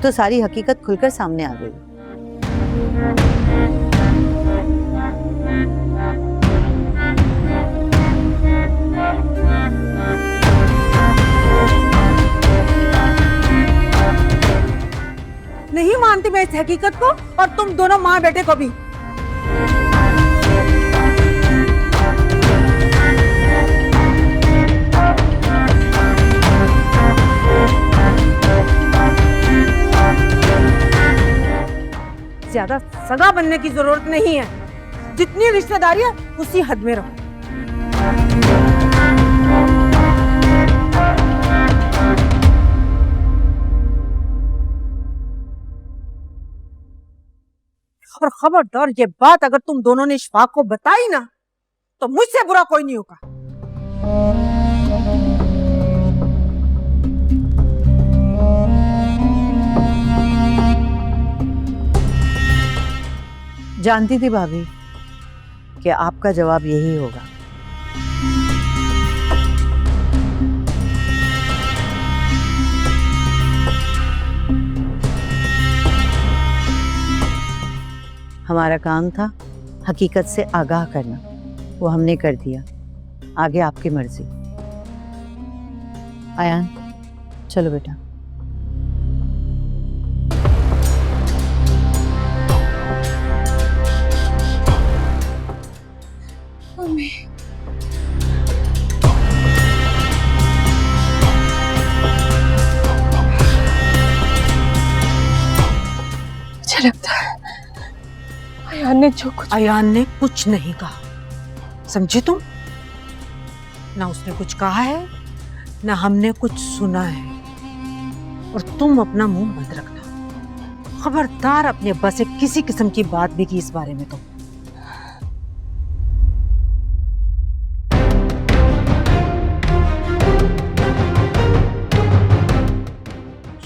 तो सारी हकीकत खुलकर सामने आ गई। नहीं मानती मैं इस हकीकत को, और तुम दोनों माँ बेटे को भी। ज्यादा सगा बनने की जरूरत नहीं है, जितनी रिश्तेदारी है उसी हद में रहो। और खबरदार ये बात अगर तुम दोनों ने इशफाक को बताई ना, तो मुझसे बुरा कोई नहीं होगा। जानती थी भाभी कि आपका जवाब यही होगा। हमारा काम था हकीकत से आगाह करना, वो हमने कर दिया। आगे आपकी मर्जी। आयान चलो बेटा। मुझे लगता है अयान ने कुछ नहीं कहा, समझी तुम? ना उसने कुछ कहा है, ना हमने कुछ सुना है। और तुम अपना मुंह बंद रखना, खबरदार अपने अब्बा से किसी किस्म की बात भी की इस बारे में तुम।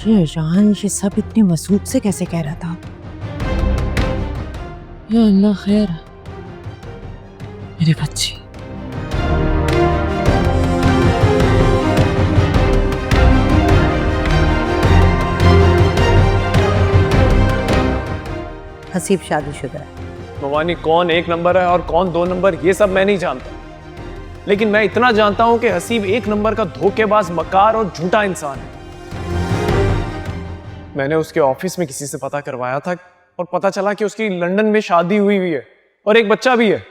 ये जान ये सब इतनी मसूद से कैसे कह रहा था? या अल्लाह खैर, मेरी बच्ची। हसीब शादीशुदा है। भवानी, कौन एक नंबर है और कौन दो नंबर ये सब मैं नहीं जानता, लेकिन मैं इतना जानता हूं कि हसीब एक नंबर का धोखेबाज, मकार और झूठा इंसान है। मैंने उसके ऑफिस में किसी से पता करवाया था और पता चला कि उसकी लंदन में शादी हुई है और एक बच्चा भी है।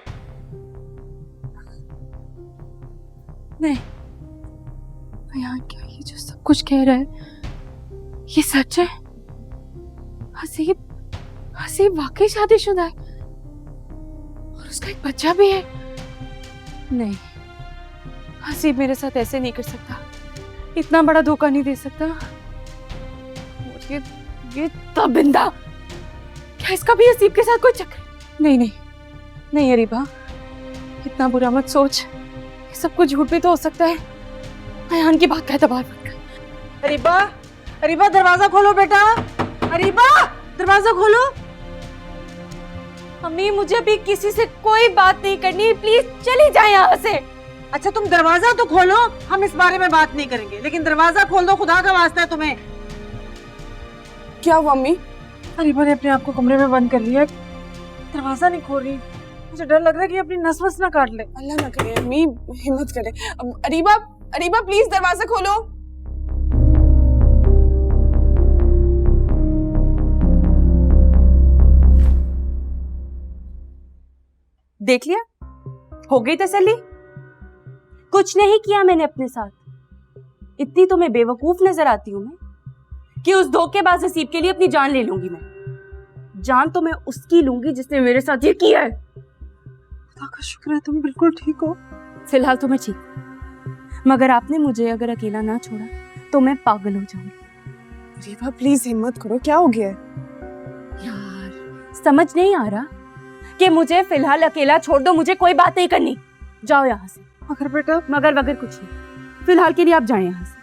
नहीं अयान, क्या ये जो सब कुछ कह रहा है ये सच है? हसीब वाकई शादीशुदा है और उसका एक बच्चा भी है। नहीं, हसीब मेरे साथ ऐसे नहीं कर सकता, इतना बड़ा धोखा नहीं दे सकता। ये तबिंदा, क्या इसका भी हसीब के साथ कोई चक्कर? नहीं नहीं नहीं अरीबा, इतना बुरा मत सोच, ये सब कुछ झूठ भी तो हो सकता है। अयान की बात का एतबार मत कर। अरीबा, अरीबा दरवाजा खोलो बेटा, अरीबा दरवाजा खोलो। मम्मी, मुझे अभी किसी से कोई बात नहीं करनी, प्लीज चली जाए यहाँ से। अच्छा तुम दरवाजा तो खोलो, हम इस बारे में बात नहीं करेंगे, लेकिन दरवाजा खोल दो, खुदा का वास्ता है तुम्हें। क्या हुआ अम्मी? अरीबा ने अपने आप को कमरे में बंद कर लिया, दरवाजा नहीं खोल रही। मुझे डर लग रहा है कि अपनी नस वस ना काट ले। अल्लाह ना करे अम्मी, हिम्मत करे। अरीबा, अरीबा प्लीज दरवाजा खोलो। देख लिया, हो गई तसल्ली? कुछ नहीं किया मैंने अपने साथ। इतनी तो मैं बेवकूफ नजर आती हूं मैं कि उस धोखेबाज हसीब के लिए अपनी जान ले लूंगी। मैं जान तो मैं उसकी लूंगी जिसने मेरे साथ ये किया है। खुदा का शुक्र है तुम बिल्कुल ठीक हो। फिलहाल तो मैं ठीक हूं, मगर आपने मुझे अगर अकेला ना छोड़ा तो मैं पागल हो जाऊंगी। अरीबा प्लीज हिम्मत करो, क्या हो गया है? यार समझ नहीं आ रहा कि मुझे फिलहाल अकेला छोड़ दो, मुझे कोई बात नहीं करनी। जाओ यहाँ से। मगर बेटा, मगर वगर कुछ नहीं, फिलहाल के लिए आप जाएं यहाँ से।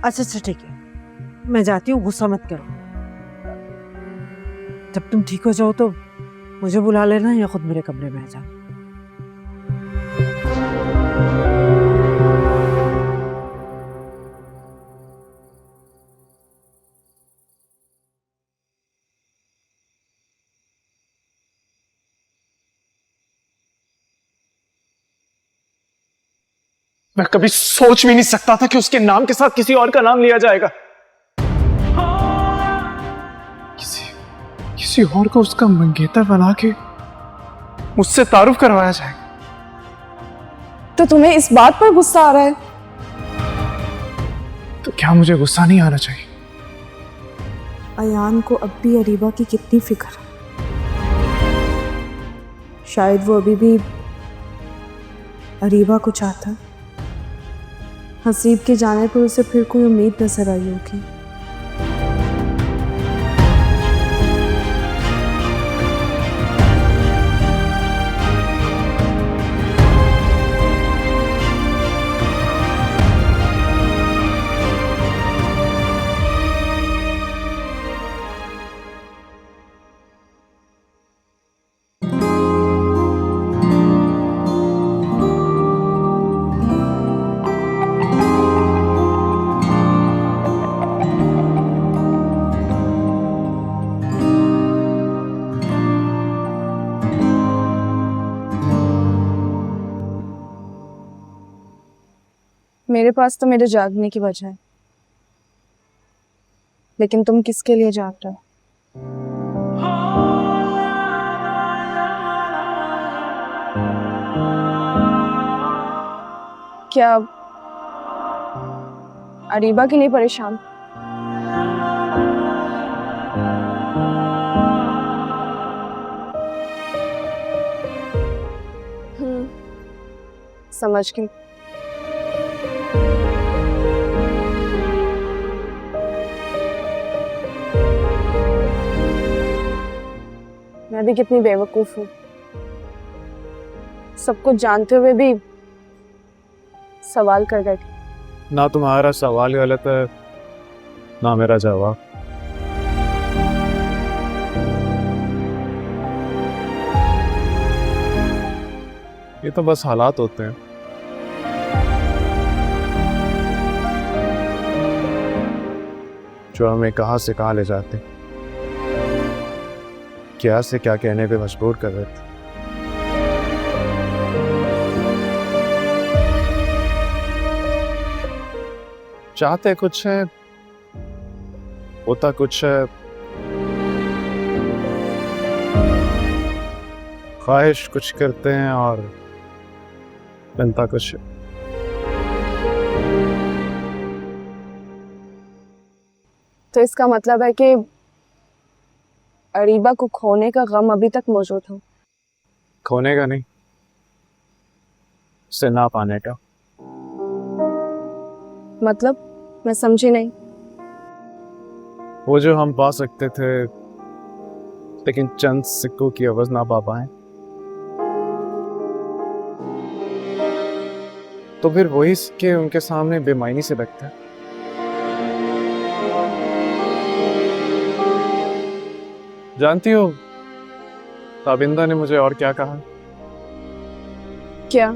अच्छा ठीक है, मैं जाती हूँ, गुस्सा मत करो। जब तुम ठीक हो जाओ तो मुझे बुला लेना या खुद मेरे कमरे में आ जाओ। मैं कभी सोच भी नहीं सकता था कि उसके नाम के साथ किसी और का नाम लिया जाएगा। किसी और को उसका मंगेतर बना के मुझसे तारुफ करवाया जाएगा। तो तुम्हें इस बात पर गुस्सा आ रहा है? तो क्या मुझे गुस्सा नहीं आना चाहिए? अयान को अब भी अरीबा की कितनी फिक्र है। शायद वो अभी भी अरीबा को चाहता है। हसीब के जाने पर उसे फिर कोई उम्मीद नजर आई होगी। मेरे पास तो मेरे जागने की वजह है, लेकिन तुम किसके लिए जाग रहे हो? क्या अरीबा के लिए परेशान? समझ गई। मैं भी कितनी बेवकूफ हूँ, सब कुछ जानते हुए भी सवाल कर बैठी। ना तुम्हारा सवाल गलत है, ना मेरा जवाब। ये तो बस हालात होते हैं। जो हमें कहां से कहां ले जाते हैं, क्या से क्या कहने पे मजबूर कर देते। चाहते कुछ है, होता कुछ है। ख्वाहिश कुछ करते हैं और बनता कुछ है। तो इसका मतलब है कि अरीबा को खोने का गम अभी तक मौजूद है। खोने का नहीं, उसे ना पाने का। मतलब मैं समझी नहीं। वो जो हम पा सकते थे, लेकिन चंद सिक्कों की आवाज ना पा पाए, तो फिर वही सिक्के उनके सामने बेमायनी से लगते हैं। जानती हो ताबिंदा ने मुझे और क्या कहा? क्या?